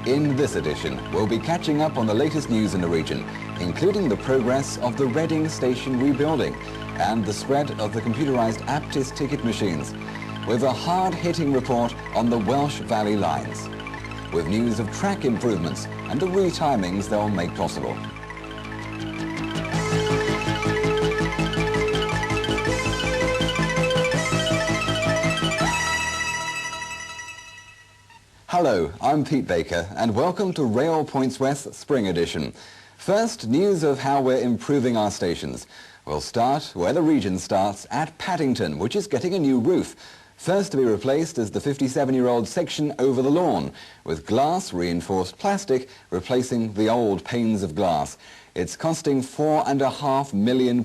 In this edition, we'll be catching up on the latest news in the region, including the progress of the Reading station rebuilding and the spread of the computerised Aptis ticket machines, with a hard-hitting report on the Welsh Valley lines, with news of track improvements and the retimings they'll make possible. Hello, I'm Pete Baker and welcome to Rail Points West Spring Edition. First, news of how we're improving our stations. We'll start where the region starts, at Paddington, which is getting a new roof. First to be replaced is the 57-year-old section over the lawn, with glass-reinforced plastic replacing the old panes of glass. It's costing £4.5 million,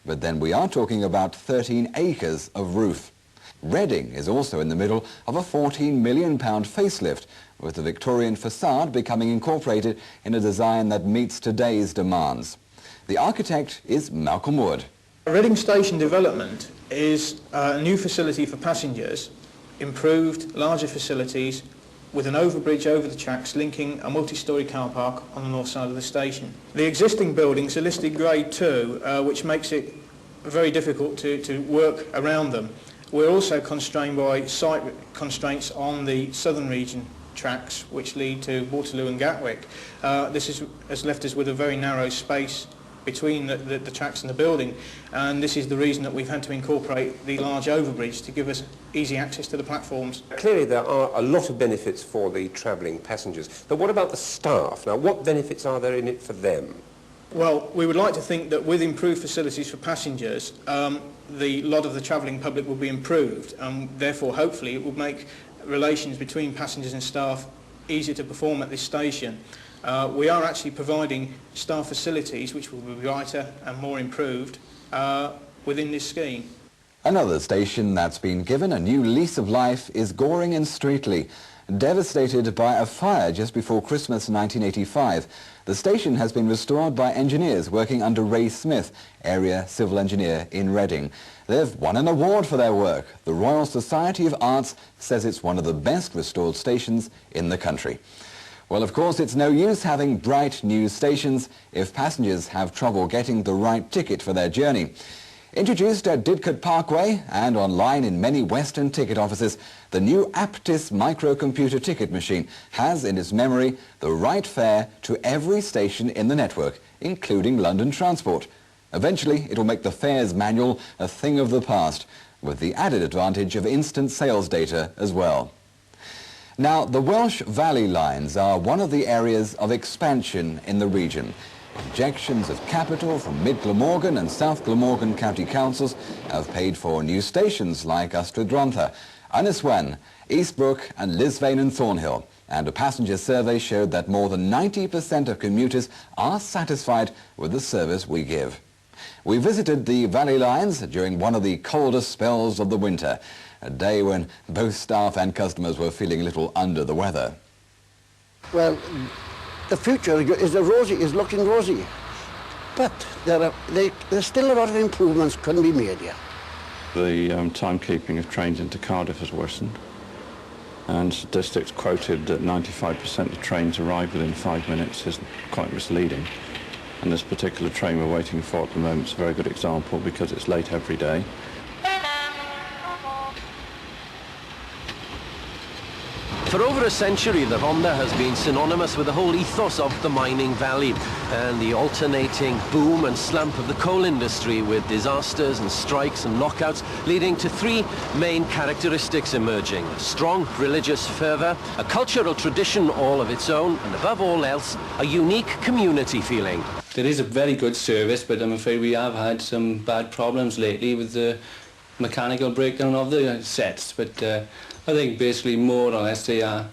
but then we are talking about 13 acres of roof. Reading is also in the middle of a £14 million facelift, with the Victorian facade becoming incorporated in a design that meets today's demands. The architect is Malcolm Wood. Reading Station development is a new facility for passengers, improved, larger facilities, with an overbridge over the tracks linking a multi-storey car park on the north side of the station. The existing buildings are listed Grade 2, which makes it very difficult to work around them. We're also constrained by site constraints on the southern region tracks, which lead to Waterloo and Gatwick. This has left us with a very narrow space between the tracks and the building, and this is the reason that we've had to incorporate the large overbridge to give us easy access to the platforms. Clearly there are a lot of benefits for the travelling passengers, but what about the staff? Now, what benefits are there in it for them? Well, we would like to think that with improved facilities for passengers, the lot of the travelling public will be improved, and therefore hopefully it will make relations between passengers and staff easier to perform at this station. We are actually providing staff facilities which will be brighter and more improved within this scheme. Another station that's been given a new lease of life is Goring in Streatley. Devastated by a fire just before Christmas 1985, the station has been restored by engineers working under Ray Smith, area civil engineer in Reading. They've won an award for their work. The Royal Society of Arts says it's one of the best restored stations in the country. Well, of course, it's no use having bright new stations if passengers have trouble getting the right ticket for their journey. Introduced at Didcot Parkway and online in many Western ticket offices, the new Aptis microcomputer ticket machine has in its memory the right fare to every station in the network, including London Transport. Eventually, it will make the fares manual a thing of the past, with the added advantage of instant sales data as well. Now, the Welsh Valley lines are one of the areas of expansion in the region. Injections of capital from Mid Glamorgan and South Glamorgan County Councils have paid for new stations like Ystrad, Ynyswen, Eastbrook and Lisvane and Thornhill, and a passenger survey showed that more than 90% of commuters are satisfied with the service we give. We visited the Valley lines during one of the coldest spells of the winter, a day when both staff and customers were feeling a little under the weather. Well, the future is looking rosy, but there's still a lot of improvements can be made here. The timekeeping of trains into Cardiff has worsened, and statistics quoted that 95% of trains arrive within 5 minutes is quite misleading. And this particular train we're waiting for at the moment is a very good example because it's late every day. For over a century, the Rhondda has been synonymous with the whole ethos of the mining valley and the alternating boom and slump of the coal industry, with disasters and strikes and lockouts leading to three main characteristics emerging: a strong religious fervour, a cultural tradition all of its own, and above all else, a unique community feeling. There is a very good service, but I'm afraid we have had some bad problems lately with the mechanical breakdown of the sets, but I think basically more or less they are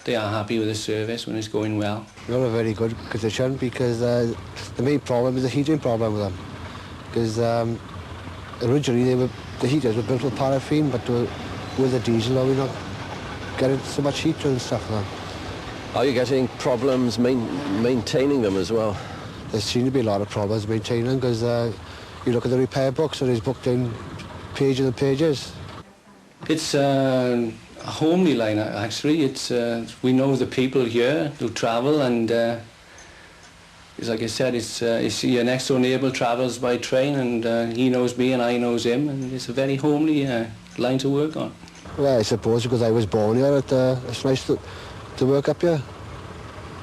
happy with the service when it's going well. Not a very good condition because the main problem is the heating problem with them. Because originally the heaters were built with paraffin, but with the diesel now we're not getting so much heat and stuff like that. Are you getting problems maintaining them as well? There seem to be a lot of problems maintaining them because you look at the repair books and it's booked in pages and pages. It's a homely line, actually. It's we know the people here who travel, and it's like I said, it's your next door neighbour travels by train, and he knows me and I knows him, and it's a very homely line to work on. Well, I suppose because I was born here, it's nice to work up here.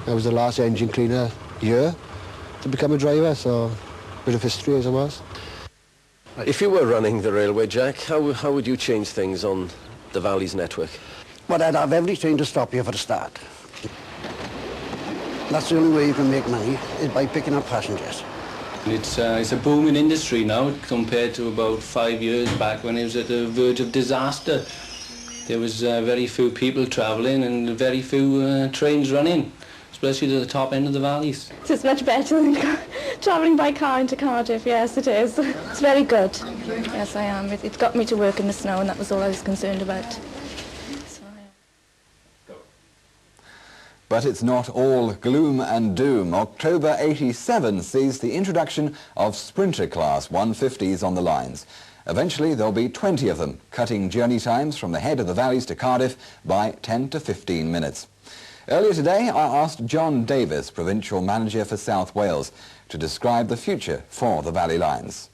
I was the last engine cleaner here to become a driver, so a bit of history as I was. If you were running the railway, Jack, how would you change things on the Valley's network? Well, I'd have every train to stop here for the start. That's the only way you can make money, is by picking up passengers. It's a booming industry now compared to about 5 years back when it was at the verge of disaster. There was very few people travelling and very few trains running, especially to the top end of the valleys. It's much better than travelling by car into Cardiff, yes it is. It's very good. Yes I am. It got me to work in the snow and that was all I was concerned about. So, yeah. But it's not all gloom and doom. October '87 sees the introduction of Sprinter Class 150s on the lines. Eventually there'll be 20 of them, cutting journey times from the head of the valleys to Cardiff by 10 to 15 minutes. Earlier today I asked John Davis, Provincial Manager for South Wales, to describe the future for the Valley Lines.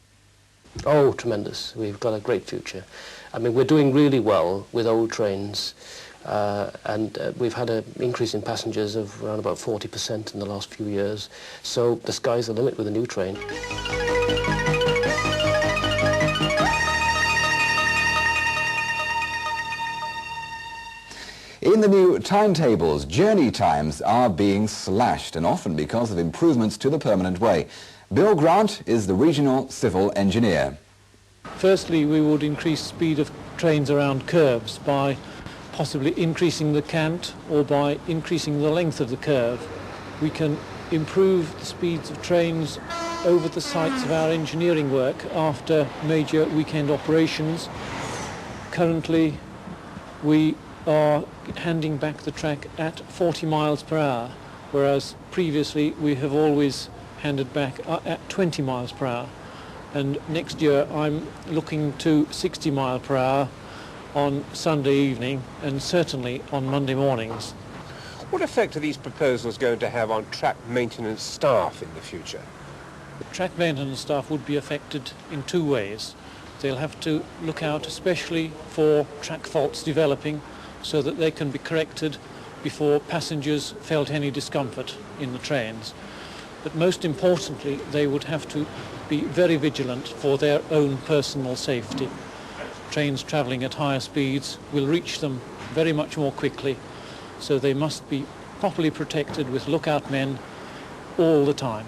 Oh, tremendous. We've got a great future. I mean, we're doing really well with old trains, and we've had an increase in passengers of around about 40% in the last few years. So the sky's the limit with a new train. In the new timetables, journey times are being slashed, and often because of improvements to the permanent way. Bill Grant is the regional civil engineer. Firstly, we would increase speed of trains around curves by possibly increasing the cant or by increasing the length of the curve. We can improve the speeds of trains over the sites of our engineering work after major weekend operations. Currently, we are handing back the track at 40 miles per hour, whereas previously we have always handed back at 20 miles per hour. And next year I'm looking to 60 miles per hour on Sunday evening and certainly on Monday mornings. What effect are these proposals going to have on track maintenance staff in the future? The track maintenance staff would be affected in two ways. They'll have to look out especially for track faults developing so that they can be corrected before passengers felt any discomfort in the trains. But most importantly, they would have to be very vigilant for their own personal safety. Trains travelling at higher speeds will reach them very much more quickly, so they must be properly protected with lookout men all the time.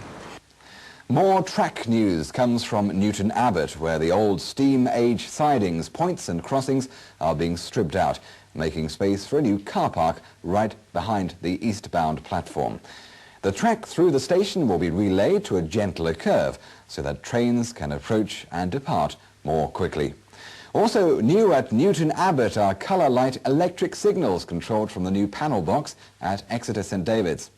More track news comes from Newton Abbot, where the old steam age sidings, points and crossings are being stripped out, making space for a new car park right behind the eastbound platform. The track through the station will be relayed to a gentler curve so that trains can approach and depart more quickly. Also new at Newton Abbot are colour light electric signals controlled from the new panel box at Exeter St David's.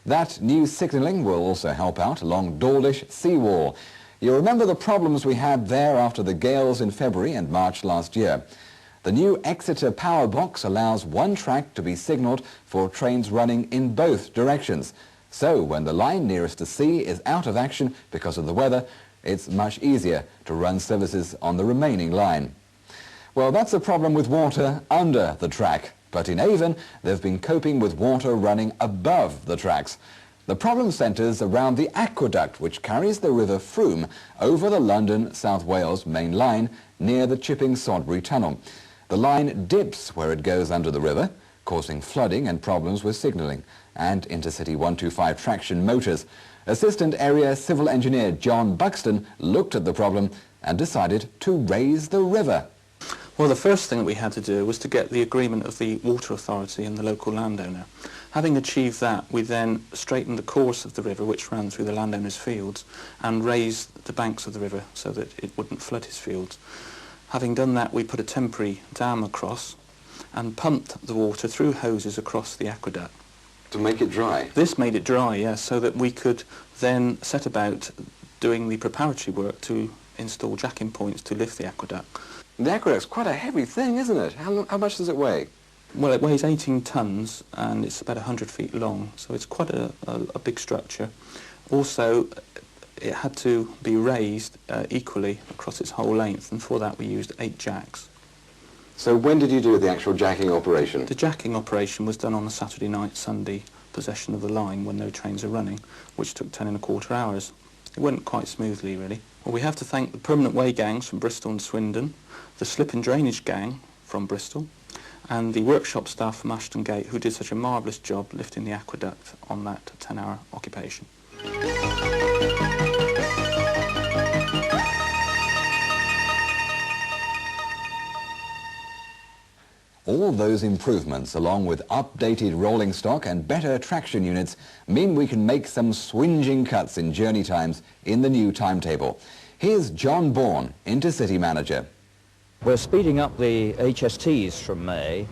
That new signalling will also help out along Dawlish seawall. You'll remember the problems we had there after the gales in February and March last year. The new Exeter power box allows one track to be signalled for trains running in both directions. So when the line nearest the sea is out of action because of the weather, it's much easier to run services on the remaining line. Well, that's a problem with water under the track. But in Avon, they've been coping with water running above the tracks. The problem centres around the aqueduct which carries the River Frome over the London-South Wales main line near the Chipping Sodbury Tunnel. The line dips where it goes under the river, causing flooding and problems with signalling and Intercity 125 traction motors. Assistant Area Civil Engineer John Buxton looked at the problem and decided to raise the river. Well, the first thing that we had to do was to get the agreement of the water authority and the local landowner. Having achieved that, we then straightened the course of the river, which ran through the landowner's fields, and raised the banks of the river so that it wouldn't flood his fields. Having done that, we put a temporary dam across and pumped the water through hoses across the aqueduct. To make it dry? This made it dry, yes, so that we could then set about doing the preparatory work to install jacking points to lift the aqueduct. The aqueduct's quite a heavy thing, isn't it? How much does it weigh? Well, it weighs 18 tonnes and it's about 100 feet long, so it's quite a big structure. Also, it had to be raised equally across its whole length, and for that we used 8 jacks. So when did you do the actual jacking operation? The jacking operation was done on a Saturday night, Sunday possession of the line when no trains are running, which took 10 1/4 hours. It went quite smoothly, really. Well, we have to thank the permanent way gangs from Bristol and Swindon, the slip and drainage gang from Bristol, and the workshop staff from Ashton Gate, who did such a marvellous job lifting the aqueduct on that 10-hour occupation. All those improvements, along with updated rolling stock and better traction units, mean we can make some swinging cuts in journey times in the new timetable. Here's John Bourne, Intercity Manager. We're speeding up the HSTs from May.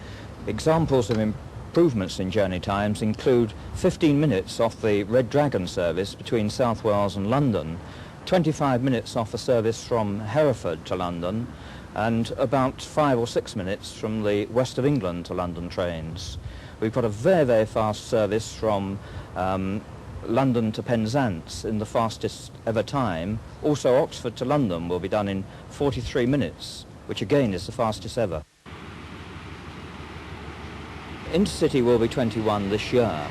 Examples of improvements in journey times include 15 minutes off the Red Dragon service between South Wales and London, 25 minutes off the service from Hereford to London, and about 5 or 6 minutes from the West of England to London trains. We've got a very, very fast service from London to Penzance in the fastest ever time. Also, Oxford to London will be done in 43 minutes, which again is the fastest ever. Intercity will be 21 this year.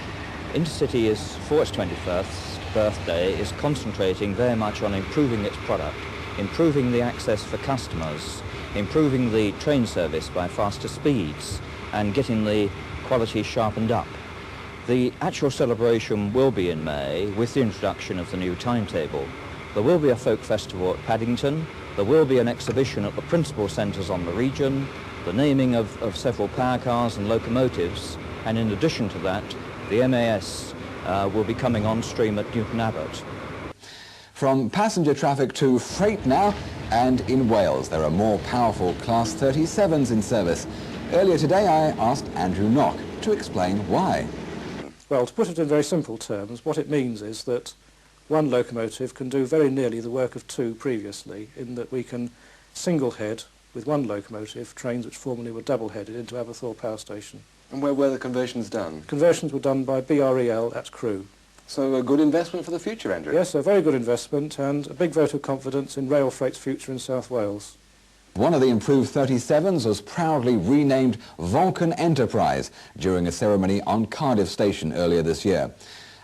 Intercity is, for its 21st birthday, is concentrating very much on improving its product, improving the access for customers, improving the train service by faster speeds, and getting the quality sharpened up. The actual celebration will be in May with the introduction of the new timetable. There will be a folk festival at Paddington, there will be an exhibition at the principal centres on the region, the naming of several power cars and locomotives, and in addition to that, the MAS will be coming on stream at Newton Abbot. From passenger traffic to freight now, and in Wales there are more powerful Class 37s in service. Earlier today I asked Andrew Knock to explain why. Well, to put it in very simple terms, what it means is that one locomotive can do very nearly the work of 2 previously, in that we can single head with one locomotive trains which formerly were double headed into Aberthaw Power Station. And where were the conversions done? Conversions were done by BREL at Crewe. So a good investment for the future, Andrew? Yes, a very good investment and a big vote of confidence in rail freight's future in South Wales. One of the improved 37s was proudly renamed Vulcan Enterprise during a ceremony on Cardiff Station earlier this year.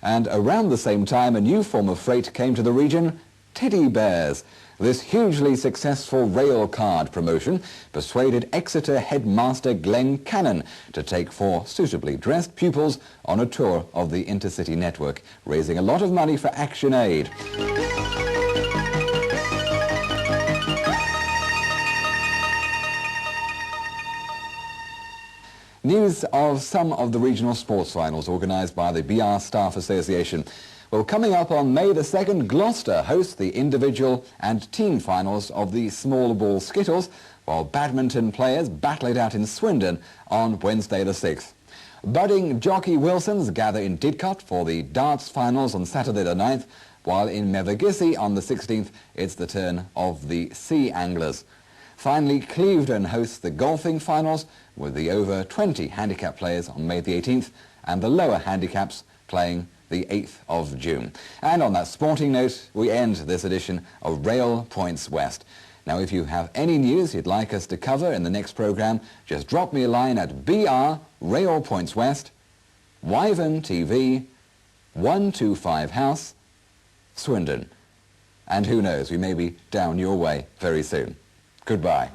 And around the same time, a new form of freight came to the region, teddy bears. This hugely successful rail card promotion persuaded Exeter headmaster Glenn Cannon to take 4 suitably dressed pupils on a tour of the Intercity network, raising a lot of money for Action Aid. News of some of the regional sports finals organised by the BR Staff Association. Well, coming up on May the 2nd, Gloucester hosts the individual and team finals of the small ball skittles, while badminton players battle it out in Swindon on Wednesday the 6th. Budding jockey Wilsons gather in Didcot for the darts finals on Saturday the 9th, while in Mevagissey on the 16th it's the turn of the sea anglers. Finally, Clevedon hosts the golfing finals with the over 20 handicap players on May the 18th and the lower handicaps playing the 8th of June. And on that sporting note, we end this edition of Rail Points West. Now, if you have any news you'd like us to cover in the next programme, just drop me a line at BR Rail Points West, Wyvern TV, 125 House, Swindon. And who knows, we may be down your way very soon. Goodbye.